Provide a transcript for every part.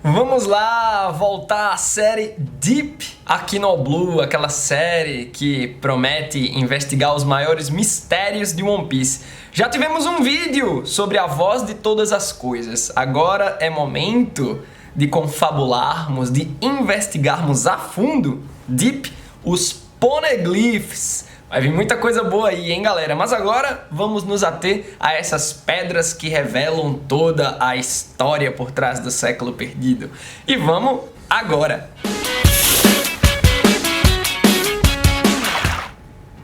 Vamos lá voltar à série Deep aqui no Blue, aquela série que promete investigar os maiores mistérios de One Piece. Já tivemos um vídeo sobre a voz de todas as coisas. Agora é momento de confabularmos, de investigarmos a fundo, Deep, os Poneglyphs. Vai vir muita coisa boa aí, hein, galera? Mas agora vamos nos ater a essas pedras que revelam toda a história por trás do século perdido. E vamos agora!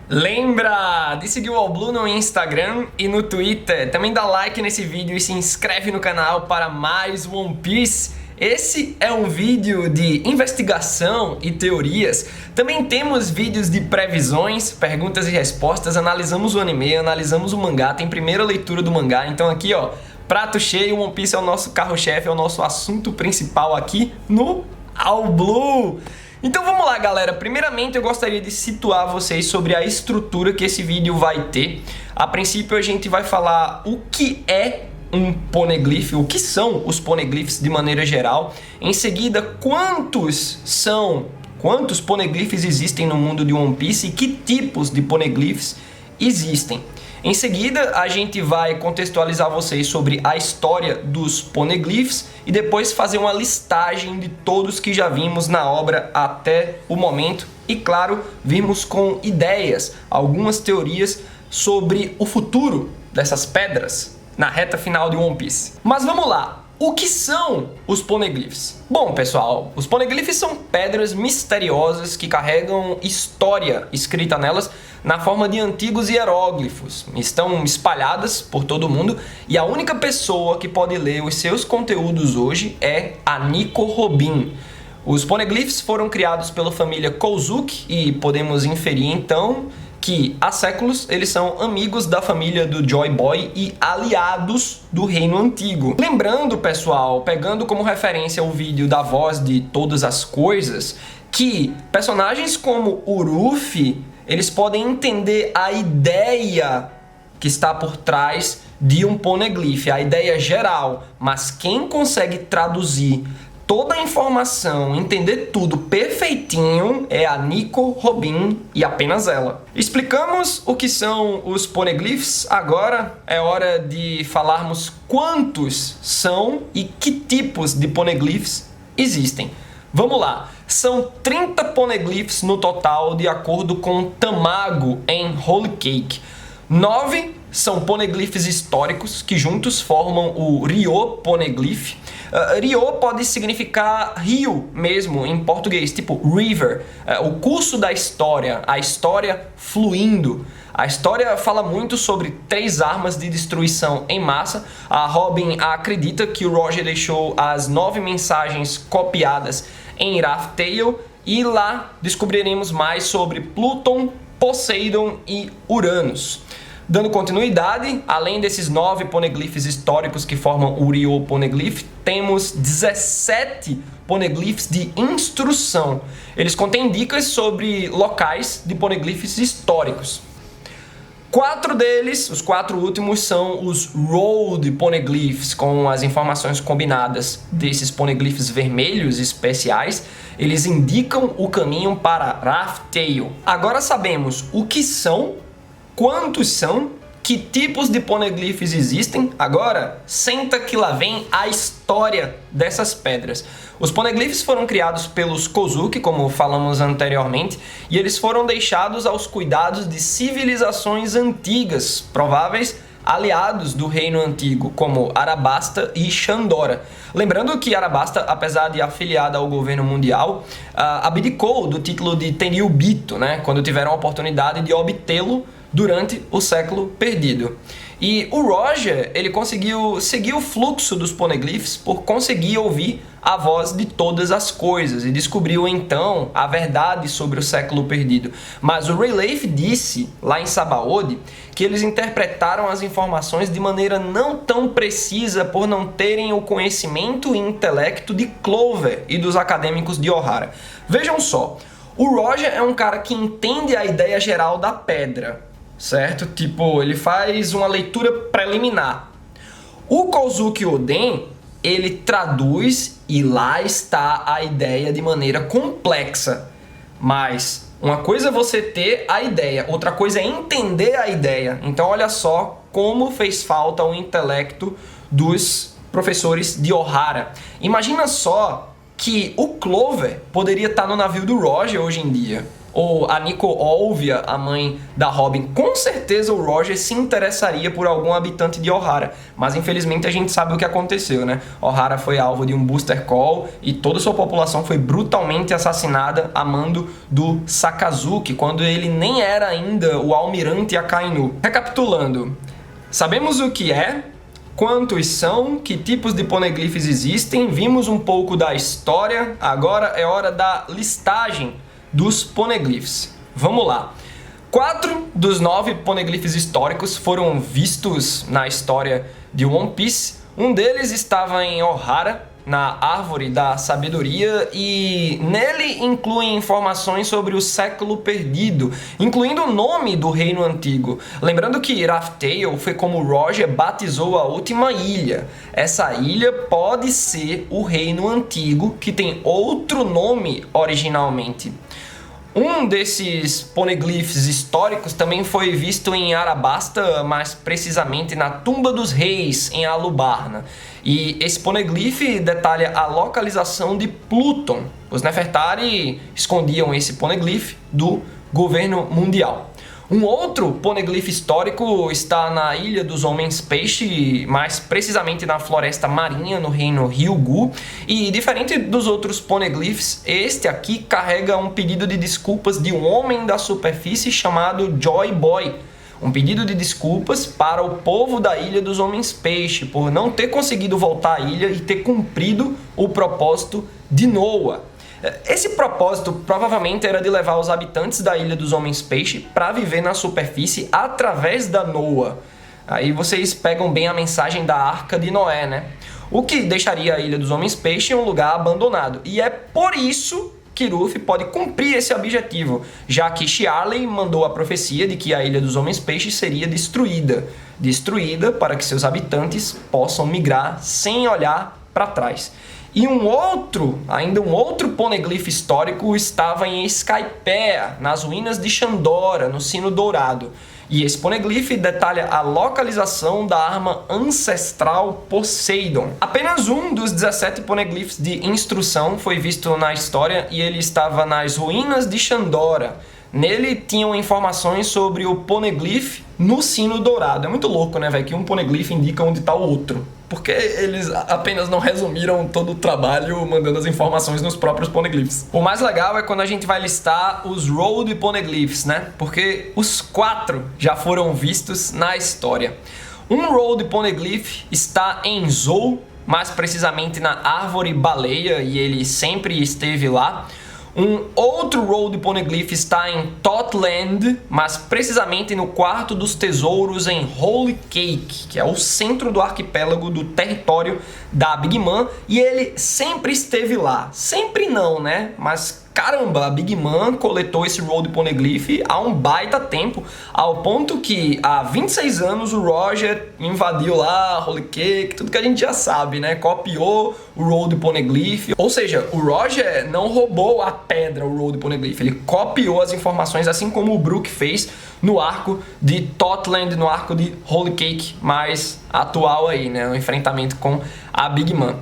Lembra de seguir o All Blue no Instagram e no Twitter. Também dá like nesse vídeo e se inscreve no canal para mais One Piece. Esse é um vídeo de investigação e teorias. Também temos vídeos de previsões, perguntas e respostas, analisamos o anime, analisamos o mangá, tem primeira leitura do mangá. Então aqui, ó, prato cheio, One Piece é o nosso carro-chefe, é o nosso assunto principal aqui no All Blue. Então vamos lá, galera. Primeiramente eu gostaria de situar vocês sobre a estrutura que esse vídeo vai ter. A princípio a gente vai falar o que é um poneglyph, o que são os poneglyphs de maneira geral. Em seguida, quantos poneglyphs existem no mundo de One Piece e que tipos de poneglyphs existem. Em seguida, a gente vai contextualizar vocês sobre a história dos poneglyphs e depois fazer uma listagem de todos que já vimos na obra até o momento. E claro, vimos com ideias, algumas teorias sobre o futuro dessas pedras na reta final de One Piece. Mas vamos lá, o que são os poneglyphs? Bom, pessoal, os poneglyphs são pedras misteriosas que carregam história escrita nelas na forma de antigos hieróglifos. Estão espalhadas por todo o mundo e a única pessoa que pode ler os seus conteúdos hoje é a Nico Robin. Os poneglyphs foram criados pela família Kozuki e podemos inferir então que há séculos eles são amigos da família do Joy Boy e aliados do Reino Antigo. Lembrando, pessoal, pegando como referência o vídeo da voz de todas as coisas, que personagens como o Ruffy, eles podem entender a ideia que está por trás de um poneglyph, a ideia geral, mas quem consegue traduzir toda a informação, entender tudo perfeitinho, é a Nico Robin e apenas ela. Explicamos o que são os poneglyphs, agora é hora de falarmos quantos são e que tipos de poneglyphs existem. Vamos lá, são 30 poneglyphs no total de acordo com Tamago em Whole Cake. 9 são poneglyphs históricos que juntos formam o Ryo Poneglyph. Ryo pode significar rio mesmo em português, tipo river, o curso da história, a história fluindo. A história fala muito sobre 3 armas de destruição em massa. A Robin acredita que o Roger deixou as 9 mensagens copiadas em Rafts Tale e lá descobriremos mais sobre Pluton, Poseidon e Uranus. Dando continuidade, além desses 9 poneglyphs históricos que formam o Ryo Poneglyph, temos 17 poneglyphs de instrução. Eles contêm dicas sobre locais de poneglyphs históricos. 4 deles, os 4 últimos, são os Road Poneglyphs, com as informações combinadas desses poneglyphs vermelhos especiais. Eles indicam o caminho para Rafts Tale. Agora sabemos o que são, quantos são, que tipos de poneglyphs existem. Agora, senta que lá vem a história dessas pedras. Os poneglyphs foram criados pelos Kozuki, como falamos anteriormente, e eles foram deixados aos cuidados de civilizações antigas, prováveis aliados do Reino Antigo, como Arabasta e Shandora. Lembrando que Arabasta, apesar de afiliada ao governo mundial, abdicou do título de Tenryubito, né, quando tiveram a oportunidade de obtê-lo durante o século perdido. E o Roger, ele conseguiu seguir o fluxo dos poneglyphs por conseguir ouvir a voz de todas as coisas e descobriu então a verdade sobre o século perdido. Mas o Rayleigh disse lá em Sabaody que eles interpretaram as informações de maneira não tão precisa por não terem o conhecimento e intelecto de Clover e dos acadêmicos de Ohara. Vejam só, o Roger é um cara que entende a ideia geral da pedra, certo? Tipo, ele faz uma leitura preliminar. O Kozuki Oden ele traduz e lá está a ideia de maneira complexa. Mas uma coisa é você ter a ideia, outra coisa é entender a ideia. Então olha só como fez falta o intelecto dos professores de O'Hara. Imagina só que o Clover poderia estar no navio do Roger hoje em dia. Ou a Nico Olvia, a mãe da Robin. Com certeza o Roger se interessaria por algum habitante de O'Hara. Mas infelizmente a gente sabe o que aconteceu, né? O'Hara foi alvo de um booster call e toda sua população foi brutalmente assassinada a mando do Sakazuki, quando ele nem era ainda o almirante Akainu. Recapitulando, sabemos o que é, quantos são, que tipos de poneglyphs existem, vimos um pouco da história, agora é hora da listagem dos poneglyphs. Vamos lá. 4 dos 9 poneglyphs históricos foram vistos na história de One Piece. Um deles estava em O'Hara, na Árvore da Sabedoria, e nele incluem informações sobre o século perdido, incluindo o nome do reino antigo. Lembrando que Raftail foi como Roger batizou a última ilha. Essa ilha pode ser o reino antigo, que tem outro nome originalmente. Um desses poneglyphs históricos também foi visto em Arabasta, mais precisamente na Tumba dos Reis, em Alubarna. E esse poneglyph detalha a localização de Pluton. Os Nefertari escondiam esse poneglyph do governo mundial. Um outro poneglyph histórico está na Ilha dos Homens Peixe, mais precisamente na Floresta Marinha, no reino Ryugu. E diferente dos outros poneglyphs, este aqui carrega um pedido de desculpas de um homem da superfície chamado Joy Boy. Um pedido de desculpas para o povo da Ilha dos Homens Peixe por não ter conseguido voltar à ilha e ter cumprido o propósito de Noah. Esse propósito provavelmente era de levar os habitantes da Ilha dos Homens Peixe para viver na superfície através da Noah. Aí vocês pegam bem a mensagem da Arca de Noé, né? O que deixaria a Ilha dos Homens Peixe um lugar abandonado. E é por isso que Ruffy pode cumprir esse objetivo, já que Shiarley mandou a profecia de que a Ilha dos Homens Peixe seria destruída. Destruída para que seus habitantes possam migrar sem olhar para trás. E ainda um outro poneglyph histórico estava em Skypiea, nas ruínas de Chandora, no Sino Dourado. E esse poneglyph detalha a localização da arma ancestral Poseidon. Apenas um dos 17 poneglyphs de instrução foi visto na história e ele estava nas ruínas de Chandora. Nele tinham informações sobre o poneglyph no Sino Dourado. É muito louco, né, velho? Que um poneglyph indica onde está o outro. Porque eles apenas não resumiram todo o trabalho mandando as informações nos próprios poneglyphs. O mais legal é quando a gente vai listar os Road Poneglyphs, né? Porque os 4 já foram vistos na história. Um Road Poneglyph está em Zou, mais precisamente na Árvore Baleia, e ele sempre esteve lá. Um outro Road Poneglyph está em Totland, mas precisamente no Quarto dos Tesouros em Holy Cake, que é o centro do arquipélago do território da Big Mom, e ele sempre esteve lá. Sempre não, né? Mas caramba, a Big Mom coletou esse Road Poneglyph há um baita tempo, ao ponto que há 26 anos o Roger invadiu lá Holy Cake, tudo que a gente já sabe, né? Copiou o Road Poneglyph, ou seja, o Roger não roubou a pedra, o Road Poneglyph, ele copiou as informações, assim como o Brook fez no arco de Totland, no arco de Holy Cake mais atual aí, né? O enfrentamento com a Big Mom.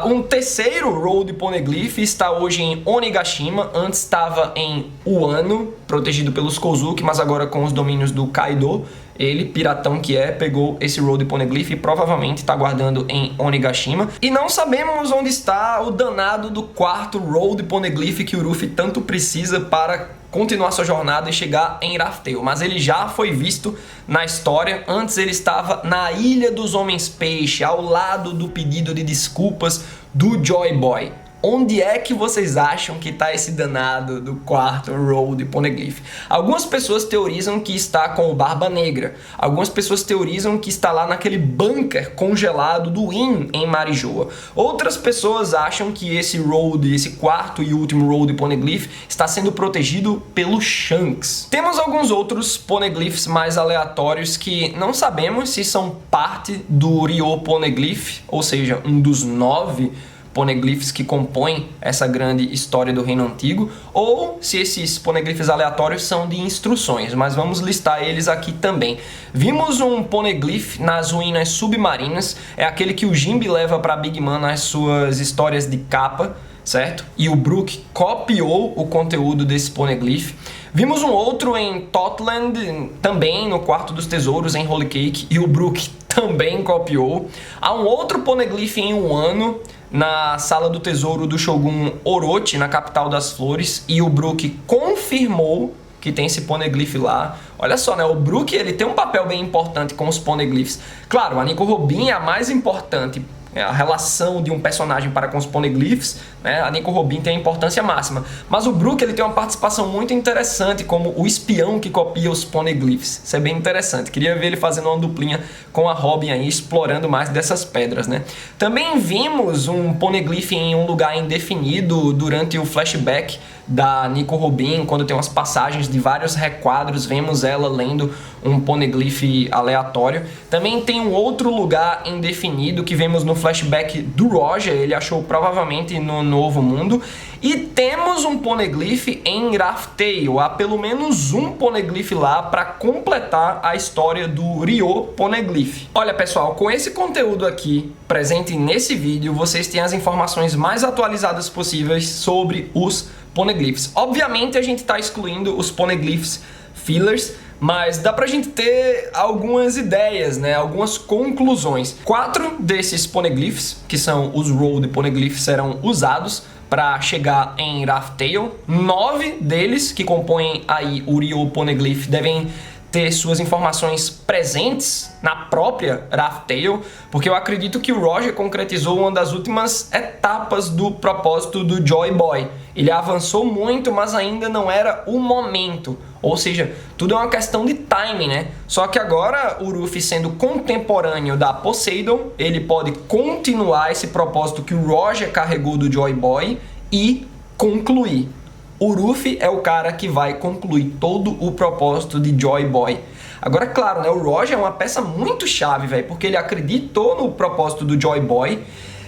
Um terceiro Road Poneglyph está hoje em Onigashima, antes estava em Wano, protegido pelos Kozuki, mas agora com os domínios do Kaido. Ele, piratão que é, pegou esse Road Poneglyph e provavelmente está guardando em Onigashima. E não sabemos onde está o danado do quarto Road Poneglyph que o Ruffy tanto precisa para continuar sua jornada e chegar em Raftail. Mas ele já foi visto na história. Antes ele estava na Ilha dos Homens Peixe, ao lado do pedido de desculpas do Joy Boy. Onde é que vocês acham que está esse danado do quarto Road Poneglyph? Algumas pessoas teorizam que está com o Barba Negra. Algumas pessoas teorizam que está lá naquele bunker congelado do Inn em Marijoa. Outras pessoas acham que esse Road, esse quarto e último Road Poneglyph, está sendo protegido pelo Shanks. Temos alguns outros Poneglyphs mais aleatórios que não sabemos se são parte do Ryo Poneglyph, ou seja, um dos 9 poneglyphs que compõem essa grande história do Reino Antigo, ou se esses poneglyphs aleatórios são de instruções, mas vamos listar eles aqui também. Vimos um poneglyph nas ruínas submarinas, é aquele que o Jimby leva para Big Mom nas suas histórias de capa, certo? E o Brook copiou o conteúdo desse poneglyph. Vimos um outro em Totland, também no Quarto dos Tesouros, em Holy Cake, e o Brook também copiou. Há um outro poneglyph em Wano, na Sala do Tesouro do Shogun Orochi, na capital das flores, e o Brook confirmou que tem esse poneglyph lá. Olha só, né? O Brook, ele tem um papel bem importante com os poneglyphs. Claro, a Nico Robin é a mais importante, a relação de um personagem para com os poneglyphs, né? A Nico Robin tem a importância máxima. Mas o Brook, ele tem uma participação muito interessante como o espião que copia os poneglyphs. Isso é bem interessante. Queria ver ele fazendo uma duplinha com a Robin aí, explorando mais dessas pedras, né? Também vimos um poneglyph em um lugar indefinido durante o flashback da Nico Robin, quando tem umas passagens de vários requadros, vemos ela lendo um poneglyph aleatório. Também tem um outro lugar indefinido que vemos no flashback do Roger, ele achou provavelmente no Novo Mundo. E temos um poneglyph em Raftail, há pelo menos um poneglyph lá para completar a história do Ryo Poneglyph. Olha pessoal, com esse conteúdo aqui presente nesse vídeo, vocês têm as informações mais atualizadas possíveis sobre os poneglyphs. Obviamente a gente está excluindo os poneglyphs fillers, mas dá pra gente ter algumas ideias, né? Algumas conclusões. 4 desses poneglyphs, que são os Road Poneglyphs, serão usados para chegar em Raftail. 9 deles, que compõem aí o Ryo Poneglyph, devem ter suas informações presentes na própria Raftail, porque eu acredito que o Roger concretizou uma das últimas etapas do propósito do Joy Boy. Ele avançou muito, mas ainda não era o momento. Ou seja, tudo é uma questão de timing, né? Só que agora o Ruffy, sendo contemporâneo da Poseidon, ele pode continuar esse propósito que o Roger carregou do Joy Boy e concluir. O Ruffy é o cara que vai concluir todo o propósito de Joy Boy. Agora, claro, né, o Roger é uma peça muito chave, velho, porque ele acreditou no propósito do Joy Boy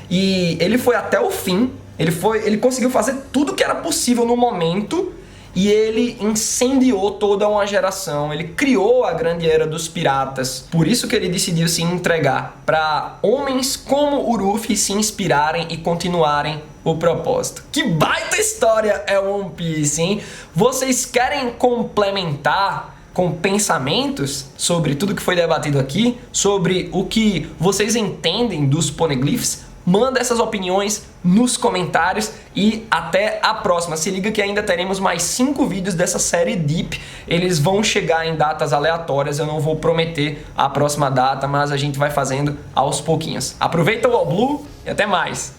e ele foi até o fim. Ele conseguiu fazer tudo que era possível no momento e ele incendiou toda uma geração. Ele criou a grande era dos piratas. Por isso que ele decidiu se entregar para homens como o Ruffy se inspirarem e continuarem o propósito. Que baita história é One Piece, hein? Vocês querem complementar com pensamentos sobre tudo que foi debatido aqui, sobre o que vocês entendem dos poneglyphs? Manda essas opiniões nos comentários e até a próxima. Se liga que ainda teremos mais 5 vídeos dessa série Deep. Eles vão chegar em datas aleatórias, eu não vou prometer a próxima data, mas a gente vai fazendo aos pouquinhos. Aproveita o All Blue e até mais!